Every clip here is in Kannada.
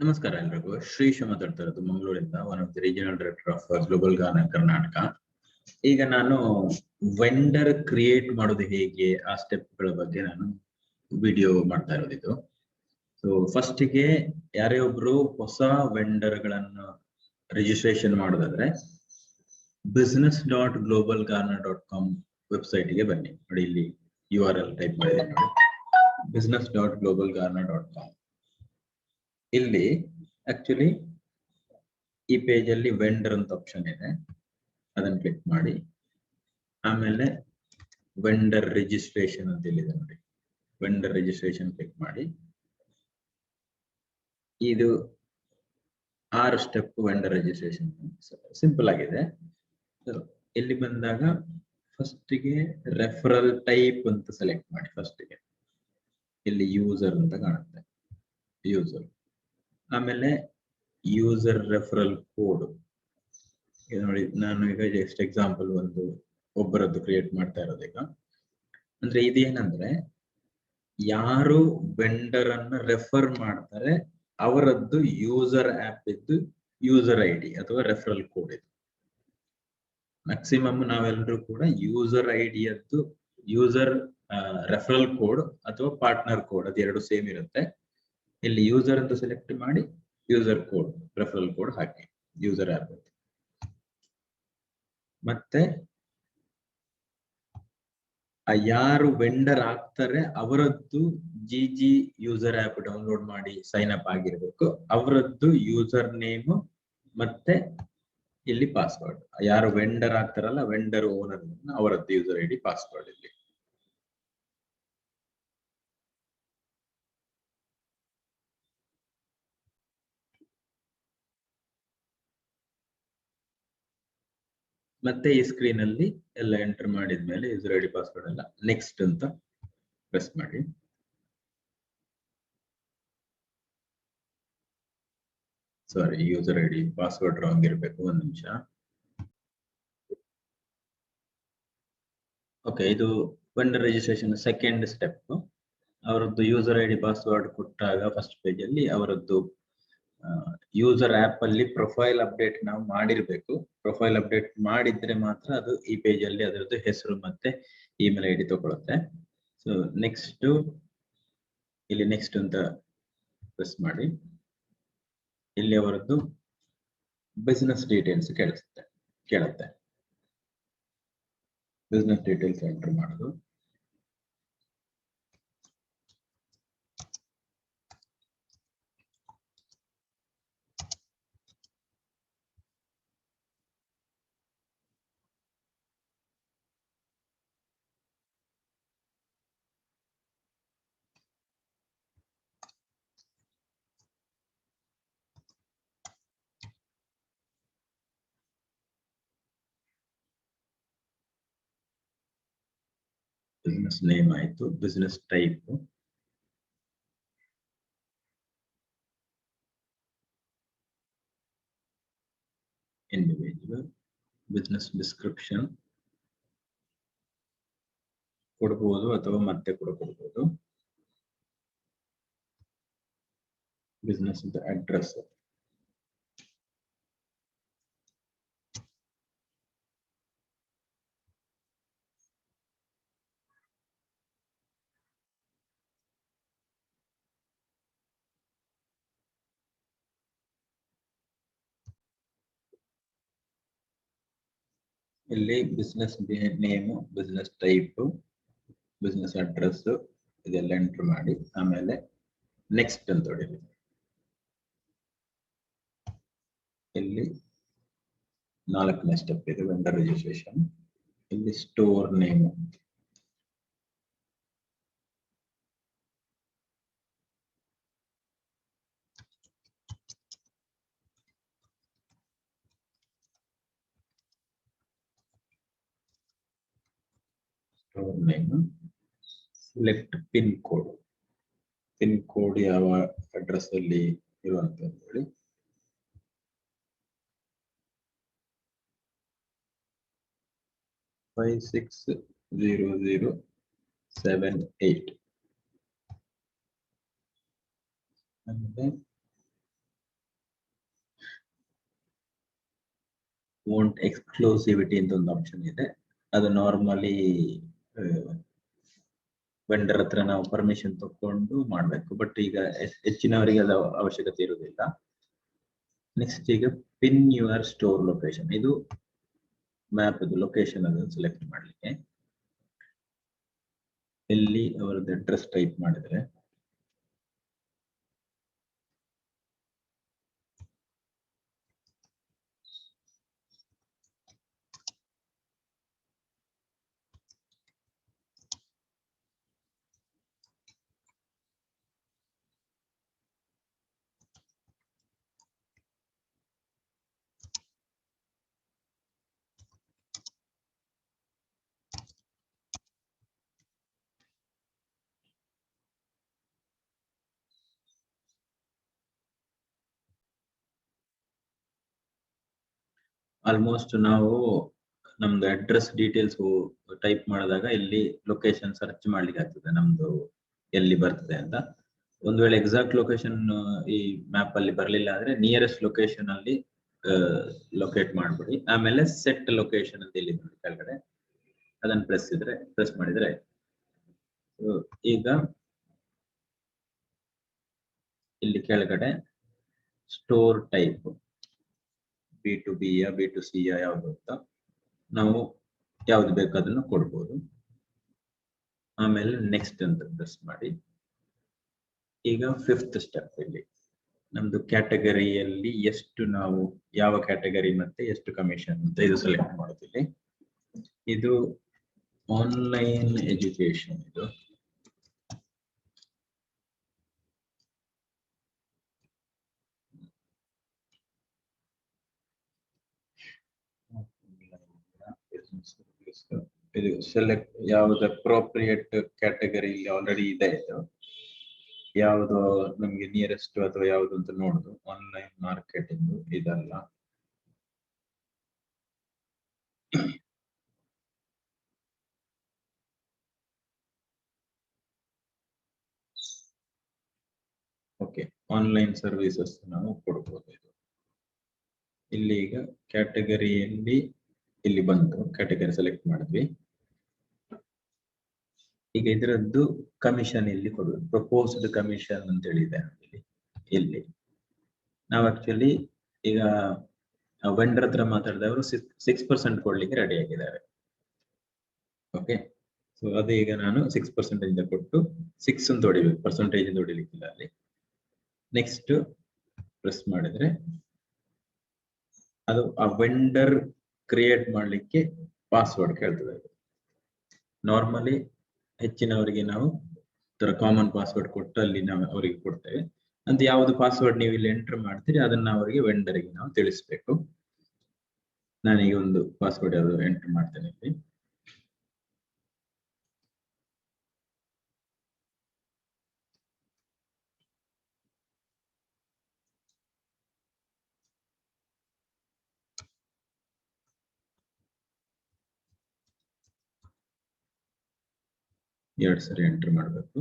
ನಮಸ್ಕಾರ ಎಲ್ರಿಗೂ. ಶ್ರೀಶ್ ಮಾತಾಡ್ತಾ ಇರೋದು ಮಂಗಳೂರಿಂದ, one of the regional director of global Garner Karnataka. ಈಗ ನಾನು ವೆಂಡರ್ ಕ್ರಿಯೇಟ್ ಮಾಡೋದು ಹೇಗೆ ಆ ಸ್ಟೆಪ್ಗಳ ಬಗ್ಗೆ ನಾನು ವಿಡಿಯೋ ಮಾಡ್ತಾ ಇರೋದು. ಸೊ ಫಸ್ಟಿಗೆ ಯಾರೇ ಒಬ್ರು ಹೊಸ ವೆಂಡರ್ಗಳನ್ನು ರಿಜಿಸ್ಟ್ರೇಷನ್ ಮಾಡೋದಾದ್ರೆ business.globalgarner.com ವೆಬ್ಸೈಟ್ಗೆ ಬನ್ನಿ. ನೋಡಿ, ಇಲ್ಲಿ URL ಟೈಪ್ ಮಾಡಿದೆ ನೋಡಿ, business.globalgarner.com. ಇಲ್ಲಿ ಆಕ್ಚುಲಿ ಈ ಪೇಜ್ ಅಲ್ಲಿ ವೆಂಡರ್ ಅಂತ ಆಪ್ಷನ್ ಇದೆ, ಅದನ್ನು ಕ್ಲಿಕ್ ಮಾಡಿ. ಆಮೇಲೆ ವೆಂಡರ್ ರಿಜಿಸ್ಟ್ರೇಷನ್ ಅಂತ ಇಲ್ಲಿದೆ ನೋಡಿ, ವೆಂಡರ್ ರಿಜಿಸ್ಟ್ರೇಷನ್ ಕ್ಲಿಕ್ ಮಾಡಿ. ಇದು 6 ಸ್ಟೆಪ್ ವೆಂಡರ್ ರಿಜಿಸ್ಟ್ರೇಷನ್, ಸಿಂಪಲ್ ಆಗಿದೆ. ಇಲ್ಲಿ ಬಂದಾಗ ಫಸ್ಟಿಗೆ ರೆಫರಲ್ ಟೈಪ್ ಅಂತ ಸೆಲೆಕ್ಟ್ ಮಾಡಿ. ಫಸ್ಟಿಗೆ ಇಲ್ಲಿ ಯೂಸರ್ ಅಂತ ಕಾಣುತ್ತೆ, ಯೂಸರ್. ಆಮೇಲೆ ಯೂಸರ್ ರೆಫರಲ್ ಕೋಡ್ ನೋಡಿ, ನಾನು ಈಗ ಜಸ್ಟ್ ಎಕ್ಸಾಂಪಲ್ ಒಬ್ಬರದ್ದು ಕ್ರಿಯೇಟ್ ಮಾಡ್ತಾ ಇರೋದು. ಈಗ ಅಂದ್ರೆ ಇದೇನಂದ್ರೆ, ಯಾರು ವೆಂಡರ್ ಅನ್ನ ರೆಫರ್ ಮಾಡ್ತಾರೆ ಅವರದ್ದು ಯೂಸರ್ ಆಪ್ ಇದ್ದು ಯೂಸರ್ ID ಅಥವಾ ರೆಫರಲ್ ಕೋಡ್ ಇದು. ಮ್ಯಾಕ್ಸಿಮಮ್ ನಾವೆಲ್ಲರೂ ಕೂಡ ಯೂಸರ್ ID ಅದ್ದು ಯೂಸರ್ ರೆಫರಲ್ ಕೋಡ್ ಅಥವಾ ಪಾರ್ಟ್ನರ್ ಕೋಡ್ ಅದೆರಡು ಸೇಮ್ ಇರುತ್ತೆ. ಇಲ್ಲಿ ಯೂಸರ್ ಅಂತ ಸೆಲೆಕ್ಟ್ ಮಾಡಿ ಯೂಸರ್ ಕೋಡ್ ರೆಫರಲ್ ಕೋಡ್ ಹಾಕಿ ಯೂಸರ್ ಆಪ್. ಮತ್ತೆ ಯಾರು ವೆಂಡರ್ ಆಗ್ತಾರೆ ಅವರದ್ದು GG ಯೂಸರ್ ಆಪ್ ಡೌನ್ಲೋಡ್ ಮಾಡಿ ಸೈನ್ ಅಪ್ ಆಗಿರ್ಬೇಕು. ಅವರದ್ದು ಯೂಸರ್ ನೇಮ್ ಮತ್ತೆ ಇಲ್ಲಿ ಪಾಸ್ವರ್ಡ್. ಯಾರು ವೆಂಡರ್ ಆಗ್ತಾರಲ್ಲ, ವೆಂಡರ್ ಓನರ್ ಅವರದ್ದು ಯೂಸರ್ ID ಪಾಸ್ವರ್ಡ್ ಇಲ್ಲಿ. ಮತ್ತೆ ಈ ಸ್ಕ್ರೀನ್ ಅಲ್ಲಿ ಎಲ್ಲ ಎಂಟರ್ ಮಾಡಿದ್ಮೇಲೆ ಯೂಸರ್ ID ಪಾಸ್ವರ್ಡ್ ಎಲ್ಲ ನೆಕ್ಸ್ಟ್ ಅಂತ ಪ್ರೆಸ್ ಮಾಡಿ. ಸಾರಿ, ಯೂಸರ್ ID ಪಾಸ್ವರ್ಡ್ ರಾಂಗ್ ಇರಬೇಕು, ಒಂದು ನಿಮಿಷ. ಓಕೆ, ಇದು ವೆಂಡರ್ ರಿಜಿಸ್ಟ್ರೇಷನ್ ಸೆಕೆಂಡ್ ಸ್ಟೆಪ್. ಅವರದ್ದು ಯೂಸರ್ ID ಪಾಸ್ವರ್ಡ್ ಕೊಟ್ಟಾಗ ಫಸ್ಟ್ ಪೇಜ್ ಅಲ್ಲಿ ಅವರದ್ದು ಯೂಸರ್ ಆಪ್ ಅಲ್ಲಿ ಪ್ರೊಫೈಲ್ ಅಪ್ಡೇಟ್ ನಾವು ಮಾಡಿರ್ಬೇಕು. ಪ್ರೊಫೈಲ್ ಅಪ್ಡೇಟ್ ಮಾಡಿದ್ರೆ ಮಾತ್ರ ಅದು ಈ ಪೇಜ್ ಅಲ್ಲಿ ಅದರದ್ದು ಹೆಸರು ಮತ್ತೆ ಇಮೇಲ್ ID ತಗೊಳುತ್ತೆ. ಸೊ ನೆಕ್ಸ್ಟ್ ಇಲ್ಲಿ ನೆಕ್ಸ್ಟ್ ಅಂತ ಪ್ರೆಸ್ ಮಾಡಿ. ಇಲ್ಲಿ ಅವರದ್ದು ಬಿಸ್ನೆಸ್ ಡೀಟೇಲ್ಸ್ ಕೇಳುತ್ತೆ. ಬಿಸ್ನೆಸ್ ಡೀಟೇಲ್ಸ್ ಎಂಟರ್ ಮಾಡೋದು. ಬಿಸ್ನೆಸ್ ನೇಮ್ ಆಯ್ತು, business type, individual, business description ಕೊಡಬಹುದು ಅಥವಾ ಮತ್ತೆ ಕೂಡ ಕೊಡಬಹುದು. ಬಿಸ್ನೆಸ್ ಅಡ್ರೆಸ್, ಇಲ್ಲಿ business name, business type, business address ಇದೆಲ್ಲ ಎಂಟರ್ ಮಾಡಿ. ಆಮೇಲೆ ನೆಕ್ಸ್ಟ್ ಅಂತ ಹೊಡಿರಿ. ಇಲ್ಲಿ 4ನೇ ಸ್ಟೆಪ್ ಇದೆ ವೆಂಡರ್ ರಿಜಿಸ್ಟ್ರೇಷನ್. ಇಲ್ಲಿ store name, select pin code, pin code ಯಾವ ಅಡ್ರೆಸ್ ಅಲ್ಲಿ ಇರುವಂತ ಹೇಳಿ. ಫೈವ್ 560078. ವೋಂಟ್ ಎಕ್ಸ್ಕ್ಲೂಸಿವಿಟಿ ಅಂತ ಒಂದು ಆಪ್ಷನ್ ಇದೆ. ಅದು ನಾರ್ಮಲಿ ವೆಂಡರ್ ಹತ್ರ ನಾವು ಪರ್ಮಿಷನ್ ತಕೊಂಡು ಮಾಡಬೇಕು, ಬಟ್ ಈಗ ಹೆಚ್ಚಿನವರಿಗೆ ಅದು ಅವಶ್ಯಕತೆ ಇರುವುದಿಲ್ಲ. ನೆಕ್ಸ್ಟ್ ಈಗ ಪಿನ್ ಯುವರ್ ಸ್ಟೋರ್ ಲೊಕೇಶನ್, ಇದು ಮ್ಯಾಪ್ ಲೊಕೇಶನ್ ಅನ್ನು ಸೆಲೆಕ್ಟ್ ಮಾಡಲಿಕ್ಕೆ ಎಲ್ಲಿ ಅವರದ್ದು ಅಡ್ರೆಸ್ ಟೈಪ್ ಮಾಡಿದ್ರೆ ಆಲ್ಮೋಸ್ಟ್ ನಾವು ನಮ್ದು ಅಡ್ರೆಸ್ ಡೀಟೇಲ್ಸ್ ಟೈಪ್ ಮಾಡಿದಾಗ ಇಲ್ಲಿ ಲೊಕೇಶನ್ ಸರ್ಚ್ ಮಾಡ್ಲಿಕ್ಕೆ ಆಗ್ತದೆ ನಮ್ದು ಎಲ್ಲಿ ಬರ್ತದೆ ಅಂತ. ಒಂದು ವೇಳೆ ಎಕ್ಸಾಕ್ಟ್ ಲೊಕೇಶನ್ ಈ ಮ್ಯಾಪ್ ಅಲ್ಲಿ ಬರಲಿಲ್ಲ ಅಂದ್ರೆ ನಿಯರೆಸ್ಟ್ ಲೊಕೇಶನ್ ಅಲ್ಲಿ ಲೊಕೇಟ್ ಮಾಡ್ಬಿಡಿ. ಆಮೇಲೆ ಸೆಟ್ ಲೊಕೇಶನ್ ಅಂತ ಇಲ್ಲಿ ನೋಡಿ ಕೆಳಗಡೆ, ಅದನ್ನು ಪ್ರೆಸ್ ಮಾಡಿದ್ರೆ ಈಗ ಇಲ್ಲಿ ಕೆಳಗಡೆ ಸ್ಟೋರ್ ಟೈಪ್ B2B ಯ B2C ಯ ಯಾವುದು ಅಂತ ನಾವು ಯಾವ್ದು ಬೇಕು ಅದನ್ನು ಕೊಡ್ಬೋದು. ಆಮೇಲೆ ನೆಕ್ಸ್ಟ್ ಅಂತ ಪ್ರೆಸ್ ಮಾಡಿ. ಈಗ 5th ಸ್ಟೆಪ್, ಇಲ್ಲಿ ನಮ್ದು ಕ್ಯಾಟಗರಿಯಲ್ಲಿ ಎಷ್ಟು ನಾವು ಯಾವ ಕ್ಯಾಟಗರಿ ಮತ್ತೆ ಎಷ್ಟು ಕಮಿಷನ್ ಅಂತ ಇದು ಸೆಲೆಕ್ಟ್ ಮಾಡೋದಿಲ್ಲ. ಇದು ಆನ್ಲೈನ್ ಎಜುಕೇಶನ್, ಇದು ಇದು ಸೆಲೆಕ್ಟ್ ಯಾವ್ದು ಅಪ್ರೋಪ್ರಿಯೇಟ್ ಕ್ಯಾಟಗರಿ ಇಲ್ಲಿ ಆಲ್ರೆಡಿ ಇದೆ, ಇದು ಯಾವುದು ನಮ್ಗೆ ನಿಯರೆಸ್ಟ್ ಅಥವಾ ಯಾವುದು ಅಂತ ನೋಡುದು. ಆನ್ಲೈನ್ ಮಾರ್ಕೆಟಿಂಗ್ ಇದಲ್ಲ, ಓಕೆ ಆನ್ಲೈನ್ ಸರ್ವಿಸಸ್ ನಾವು ಕೊಡ್ಬೋದು. ಇದು ಇಲ್ಲಿ ಈಗ ಕ್ಯಾಟಗರಿಯಲ್ಲಿ ಇಲ್ಲಿ ಬಂತು, ಕ್ಯಾಟಗರಿ ಸೆಲೆಕ್ಟ್ ಮಾಡಿದ್ವಿ. ಈಗ ಇದರದ್ದು ಕಮಿಷನ್ ಇಲ್ಲಿ ಕೊಡುವುದು, ಪ್ರಪೋಸ್ಡ್ ಕಮಿಷನ್ ಅಂತ ಹೇಳಿದೆ ಇಲ್ಲಿ. ನಾವು ಆಕ್ಚುಲಿ ಈಗ ವೆಂಡರ್ ಹತ್ರ ಮಾತಾಡಿದವರು 6% ಕೊಡ್ಲಿಕ್ಕೆ ರೆಡಿ ಆಗಿದ್ದಾರೆ. ಓಕೆ, ಸೊ ಅದು ಈಗ ನಾನು 6% ಇಂದ ಕೊಟ್ಟು 6 ಅಂತ ಹೊಡಿಬೇಕು, ಪರ್ಸೆಂಟೇಜ್ ಅಂತ ಹೊಡಿಲಿಕ್ಕಿಲ್ಲ ಅಲ್ಲಿ. ನೆಕ್ಸ್ಟ್ ಪ್ರೆಸ್ ಮಾಡಿದ್ರೆ ಅದು ಆ ವೆಂಡರ್ ಕ್ರಿಯೇಟ್ ಮಾಡ್ಲಿಕ್ಕೆ ಪಾಸ್ವರ್ಡ್ ಕೇಳ್ತದೆ. ನಾರ್ಮಲಿ ಹೆಚ್ಚಿನವರಿಗೆ ನಾವು ಕಾಮನ್ ಪಾಸ್ವರ್ಡ್ ಕೊಟ್ಟು ಅಲ್ಲಿ ನಾವು ಅವರಿಗೆ ಕೊಡ್ತೇವೆ ಅಂತ. ಯಾವುದು ಪಾಸ್ವರ್ಡ್ ನೀವು ಇಲ್ಲಿ ಎಂಟರ್ ಮಾಡ್ತೀರಿ ಅದನ್ನ ಅವರಿಗೆ ವೆಂಡರ್ಗೆ ನಾವು ತಿಳಿಸ್ಬೇಕು. ನಾನೀಗ ಒಂದು ಪಾಸ್ವರ್ಡ್ ಯಾವುದು ಎಂಟರ್ ಮಾಡ್ತೇನೆ ಇಲ್ಲಿ. ಎರಡು ಸರಿ ಎಂಟರ್ ಮಾಡಬೇಕು.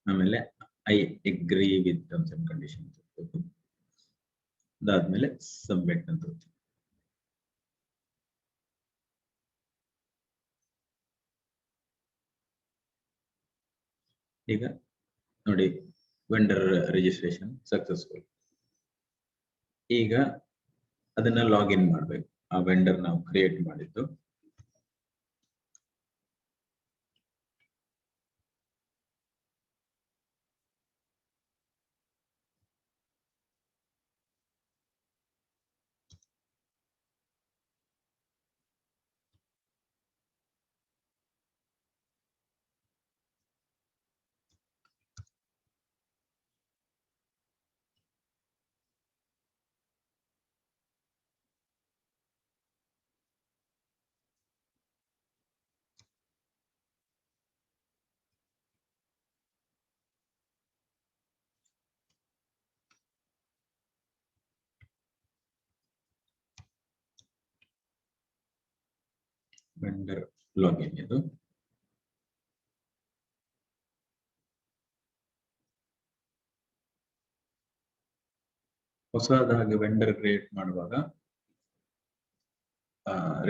ಆಮೇಲೆ I agree with terms and conditions ಇರಬೇಕು. ಅದಾದ್ಮೇಲೆ ಸಬ್ಮಿಟ್ ಅಂತ ಹೋಗ್ತೀವಿ. ಈಗ ನೋಡಿ ವೆಂಡರ್ ರಿಜಿಸ್ಟ್ರೇಷನ್ ಸಕ್ಸಸ್ಫುಲ್. ಈಗ ಅದನ್ನ ಲಾಗಿನ್ ಮಾಡಬೇಕು, ಆ ವೆಂಡರ್ ನಾವು ಕ್ರಿಯೇಟ್ ಮಾಡಿದ್ದು. ವೆಂಡರ್ ಲಾಗಿನ್ ಇದು. ಹೊಸದಾಗಿ ವೆಂಡರ್ ಕ್ರಿಯೇಟ್ ಮಾಡುವಾಗ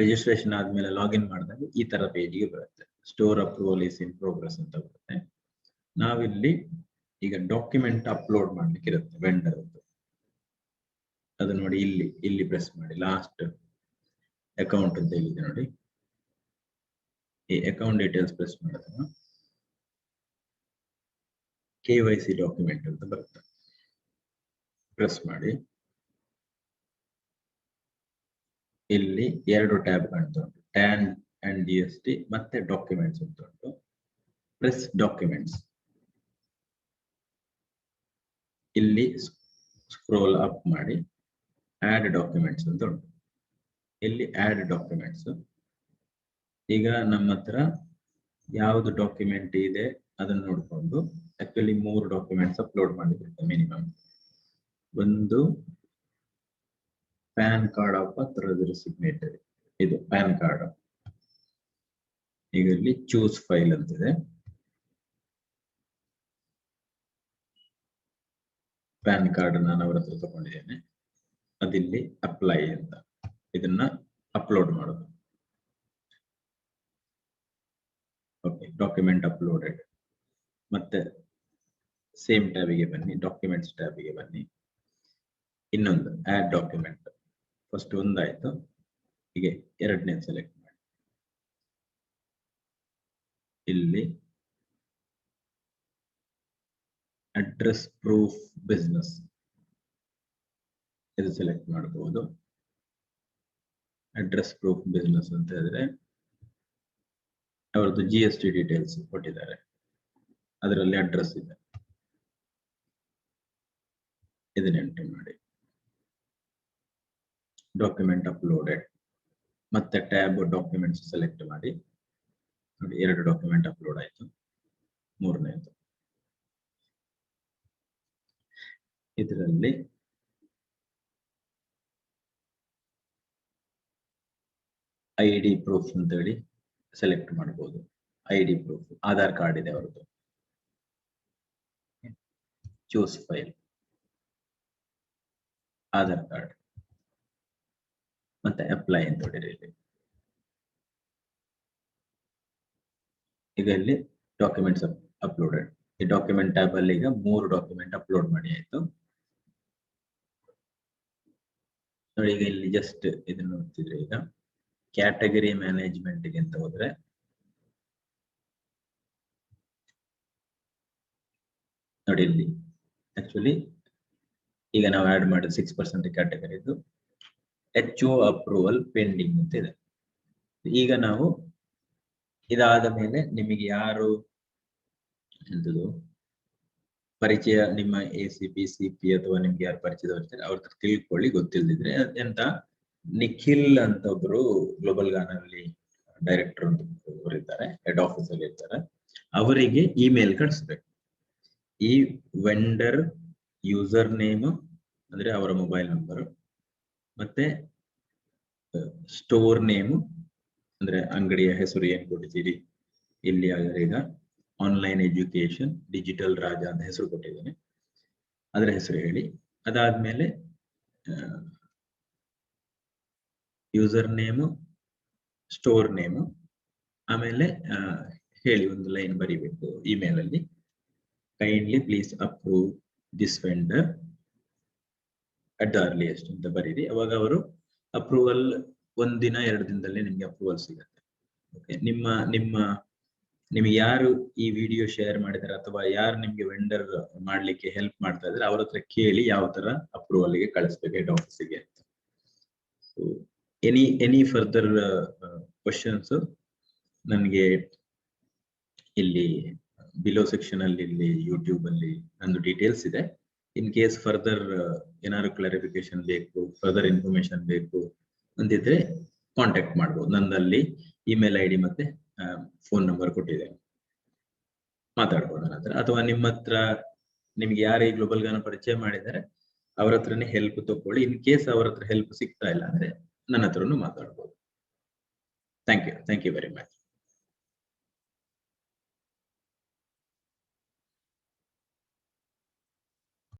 ರಿಜಿಸ್ಟ್ರೇಷನ್ ಆದ್ಮೇಲೆ ಲಾಗಿನ್ ಮಾಡಿದಾಗ ಈ ತರ ಪೇಜ್ಗೆ ಬರುತ್ತೆ. Store approval is in progress ಅಂತ ಬರುತ್ತೆ. ನಾವಿಲ್ಲಿ ಈಗ ಡಾಕ್ಯುಮೆಂಟ್ ಅಪ್ಲೋಡ್ ಮಾಡ್ಲಿಕ್ಕೆ ಇರುತ್ತೆ ವೆಂಡರ್. ಅದು ನೋಡಿ ಇಲ್ಲಿ ಪ್ರೆಸ್ ಮಾಡಿ, ಲಾಸ್ಟ್ ಅಕೌಂಟ್ ಅಂತ ಹೇಳಿದೆ ನೋಡಿ, ಈ ಅಕೌಂಟ್ ಡೀಟೇಲ್ಸ್ ಪ್ರೆಸ್ ಮಾಡಿದಾಗ KYC ಡಾಕ್ಯುಮೆಂಟ್ ಅಂತ ಬರುತ್ತೆ. ಪ್ರೆಸ್ ಮಾಡಿ, ಇಲ್ಲಿ 2 ಟ್ಯಾಬ್ ಕಾಣ್ತಾ ಉಂಟು, ಟ್ಯಾನ್ ಅಂಡ್ GST ಮತ್ತೆ ಡಾಕ್ಯುಮೆಂಟ್ಸ್ ಅಂತ ಉಂಟು. Press documents. ಇಲ್ಲಿ ಸ್ಕ್ರೋಲ್ ಅಪ್ ಮಾಡಿ ಆಡ್ ಡಾಕ್ಯುಮೆಂಟ್ಸ್ ಅಂತ ಉಂಟು. ಇಲ್ಲಿ ಆಡ್ ಡಾಕ್ಯುಮೆಂಟ್ಸ್. ಈಗ ನಮ್ಮ ಹತ್ರ ಯಾವುದು ಡಾಕ್ಯುಮೆಂಟ್ ಇದೆ ಅದನ್ನು ನೋಡಿಕೊಂಡು ಆಕ್ಚುಲಿ 3 ಡಾಕ್ಯುಮೆಂಟ್ಸ್ ಅಪ್ಲೋಡ್ ಮಾಡಿದ್ರೆ ಮಿನಿಮಮ್. ಒಂದು ಪ್ಯಾನ್ ಕಾರ್ಡ್ ಆಫ್ ಅದ್ರ ಸಿಗ್ನೇಚರ್, ಇದು ಪ್ಯಾನ್ ಕಾರ್ಡ್. ಈಗ ಇಲ್ಲಿ ಚೂಸ್ ಫೈಲ್ ಅಂತಿದೆ, ಪ್ಯಾನ್ ಕಾರ್ಡ್ ನಾನು ಅವರ ಹತ್ರ ತಗೊಂಡಿದ್ದೇನೆ. ಅದಿಲ್ಲಿ ಅಪ್ಲೈ ಅಂತ, ಇದನ್ನ ಅಪ್ಲೋಡ್ ಮಾಡೋದು. Okay, document uploaded. ಮತ್ತೆ ಸೇಮ್ ಟ್ಯಾಬಿಗೆ ಬನ್ನಿ, ಡಾಕ್ಯುಮೆಂಟ್ಸ್ ಟ್ಯಾಬಿಗೆ ಬನ್ನಿ. ಇನ್ನೊಂದು ಆಡ್ ಡಾಕ್ಯುಮೆಂಟ್. ಫಸ್ಟ್ ಒಂದಾಯ್ತು, ಹೀಗೆ ಎರಡನೇ ಸೆಲೆಕ್ಟ್ ಮಾಡಿ. ಇಲ್ಲಿ ಅಡ್ರೆಸ್ ಪ್ರೂಫ್ ಬಿಸ್ನೆಸ್ ಇದು ಸೆಲೆಕ್ಟ್ ಮಾಡಬಹುದು. ಅಡ್ರೆಸ್ ಪ್ರೂಫ್ ಬಿಸ್ನೆಸ್ ಅಂತ ಹೇಳಿದ್ರೆ ಅವರದ್ದು GST ಡೀಟೇಲ್ಸ್ ಕೊಟ್ಟಿದ್ದಾರೆ, ಅದರಲ್ಲಿ ಅಡ್ರೆಸ್ ಇದೆ, ಇದನ್ನ ಎಂಟರ್ ಮಾಡಿ. Document uploaded. ಮತ್ತೆ ಟ್ಯಾಬ್ ಡಾಕ್ಯುಮೆಂಟ್ಸ್ ಸೆಲೆಕ್ಟ್ ಮಾಡಿ ನೋಡಿ, 2 ಡಾಕ್ಯುಮೆಂಟ್ ಅಪ್ಲೋಡ್ ಆಯ್ತು. ಮೂರನೇದು ಇದರಲ್ಲಿ ID ಪ್ರೂಫ್ ಅಂತ ಹೇಳಿ ಸೆಲೆಕ್ಟ್ ಮಾಡಬಹುದು. ID ಪ್ರೂಫ್ ಆಧಾರ್ ಕಾರ್ಡ್ ಇದೆ ಅವರದ್ದು. ಚೂಸ್ ಫೈಲ್, ಆಧಾರ್ ಕಾರ್ಡ್, ಮತ್ತೆ ಅಪ್ಲೈ ಅಂತ ಹೊಡಿರಿ. ಇಲ್ಲಿ ಈಗ ಇಲ್ಲಿ ಡಾಕ್ಯುಮೆಂಟ್ಸ್ ಅಪ್ಲೋಡೆಡ್. ಈ ಡಾಕ್ಯುಮೆಂಟ್ ಟ್ಯಾಬ್ ಅಲ್ಲಿ ಈಗ 3 ಡಾಕ್ಯುಮೆಂಟ್ ಅಪ್ಲೋಡ್ ಮಾಡಿ ಆಯ್ತು ನೋಡಿ. ಈಗ ಇಲ್ಲಿ ಜಸ್ಟ್ ಇದನ್ನ ನೋಡ್ತಿದ್ರೆ, ಈಗ ಕ್ಯಾಟಗರಿ ಮ್ಯಾನೇಜ್ಮೆಂಟ್ ಗೆ ಅಂತ ಹೋದ್ರೆ ನೋಡಿ, ಇಲ್ಲಿ ಆಕ್ಚುಲಿ ಈಗ ನಾವು ಆಡ್ ಮಾಡಿದ 6% ಕ್ಯಾಟಗರಿ ಇದು HO ಅಪ್ರೂವಲ್ ಪೆಂಡಿಂಗ್ ಅಂತ ಇದೆ. ಈಗ ನಾವು ಇದಾದ ಮೇಲೆ ನಿಮಗೆ ಯಾರು ಎಂತದು ಪರಿಚಯ, ನಿಮ್ಮ ACP CP ಅಥವಾ ನಿಮ್ಗೆ ಯಾರು ಪರಿಚಯದವರು ಇರ್ತಾರೆ ಅವ್ರ ಹತ್ರ ತಿಳ್ಕೊಳ್ಳಿ. ಗೊತ್ತಿಲ್ಲದಿದ್ರೆ ಎಂತ ನಿಖಿಲ್ ಅಂತ ಒಬ್ರು ಗ್ಲೋಬಲ್ ಗಾನಲ್ಲಿ ಡೈರೆಕ್ಟರ್ ಅಂತ ಇದ್ದಾರೆ, ಹೆಡ್ ಆಫೀಸ್ ಅಲ್ಲಿ ಇರ್ತಾರೆ. ಅವರಿಗೆ ಇಮೇಲ್ ಕಳಿಸ್ಬೇಕು. ಈ ವೆಂಡರ್ ಯೂಸರ್ ನೇಮ್ ಅಂದ್ರೆ ಅವರ ಮೊಬೈಲ್ ನಂಬರ್, ಮತ್ತೆ ಸ್ಟೋರ್ ನೇಮ್ ಅಂದ್ರೆ ಅಂಗಡಿಯ ಹೆಸರು ಏನ್ ಕೊಟ್ಟಿದ್ದೀರಿ. ಇಲ್ಲಿ ಈಗ ಆನ್ಲೈನ್ ಎಜುಕೇಶನ್ ಡಿಜಿಟಲ್ ರಾಜ ಅಂತ ಹೆಸರು ಕೊಟ್ಟಿದ್ದೇನೆ, ಅದರ ಹೆಸರು ಹೇಳಿ. ಅದಾದ್ಮೇಲೆ ಯೂಸರ್ ನೇಮು, ಸ್ಟೋರ್ ನೇಮು, ಆಮೇಲೆ ಹೇಳಿ ಒಂದು ಲೈನ್ ಬರಿಬೇಕು ಇಮೇಲ್ ಅಲ್ಲಿ, kindly please approve this vendor at the earliest ಅಂತ ಬರೀರಿ. ಅವಾಗ ಅವರು ಅಪ್ರೂವಲ್ 1 ದಿನ 2 ದಿನದಲ್ಲಿ ನಿಮ್ಗೆ ಅಪ್ರೂವಲ್ ಸಿಗುತ್ತೆ. ಓಕೆ, ನಿಮ್ಗೆ ಯಾರು ಈ ವಿಡಿಯೋ ಶೇರ್ ಮಾಡಿದಾರೆ ಅಥವಾ ಯಾರು ನಿಮ್ಗೆ ವೆಂಡರ್ ಮಾಡ್ಲಿಕ್ಕೆ ಹೆಲ್ಪ್ ಮಾಡ್ತಾ ಇದ್ದಾರೆ ಅವ್ರ ಹತ್ರ ಕೇಳಿ ಯಾವ ತರ ಅಪ್ರೂವಲ್ ಗೆ ಕಳಿಸ್ಬೇಕು ಹೆಡ್ ಆಫೀಸಿಗೆ. ಸೊ ಎನಿ ಫರ್ದರ್ ಕ್ವಶನ್ಸ್ ನನಗೆ ಇಲ್ಲಿ ಬಿಲೋ ಸೆಕ್ಷನ್ ಅಲ್ಲಿ ಇಲ್ಲಿ ಯೂಟ್ಯೂಬ್ ಅಲ್ಲಿ ನಂದು ಡೀಟೇಲ್ಸ್ ಇದೆ. ಇನ್ ಕೇಸ್ ಫರ್ದರ್ ಏನಾದ್ರು ಕ್ಲಾರಿಫಿಕೇಶನ್ ಬೇಕು, ಫರ್ದರ್ ಇನ್ಫಾರ್ಮೇಶನ್ ಬೇಕು ಅಂತಿದ್ರೆ ಕಾಂಟ್ಯಾಕ್ಟ್ ಮಾಡ್ಬೋದು. ನಂದಲ್ಲಿ ಇಮೇಲ್ ID ಮತ್ತೆ ಫೋನ್ ನಂಬರ್ ಕೊಟ್ಟಿದ್ದೇನೆ, ಮಾತಾಡ್ಬೋದು ನನ್ನ ಹತ್ರ. ಅಥವಾ ನಿಮ್ಮ ಹತ್ರ ನಿಮ್ಗೆ ಯಾರು ಈ ಗ್ಲೋಬಲ್ ಗಾನ ಪರಿಚಯ ಮಾಡಿದ್ದಾರೆ ಅವ್ರ ಹತ್ರನೇ ಹೆಲ್ಪ್ ತಗೊಳ್ಳಿ. ಇನ್ ಕೇಸ್ ಅವ್ರ ಹತ್ರ ಹೆಲ್ಪ್ ಸಿಗ್ತಾ ಇಲ್ಲ ಅಂದ್ರೆ ನನ್ನ ಹತ್ರನು ಮಾತಾಡ್ಬೋದು. Thank you very much.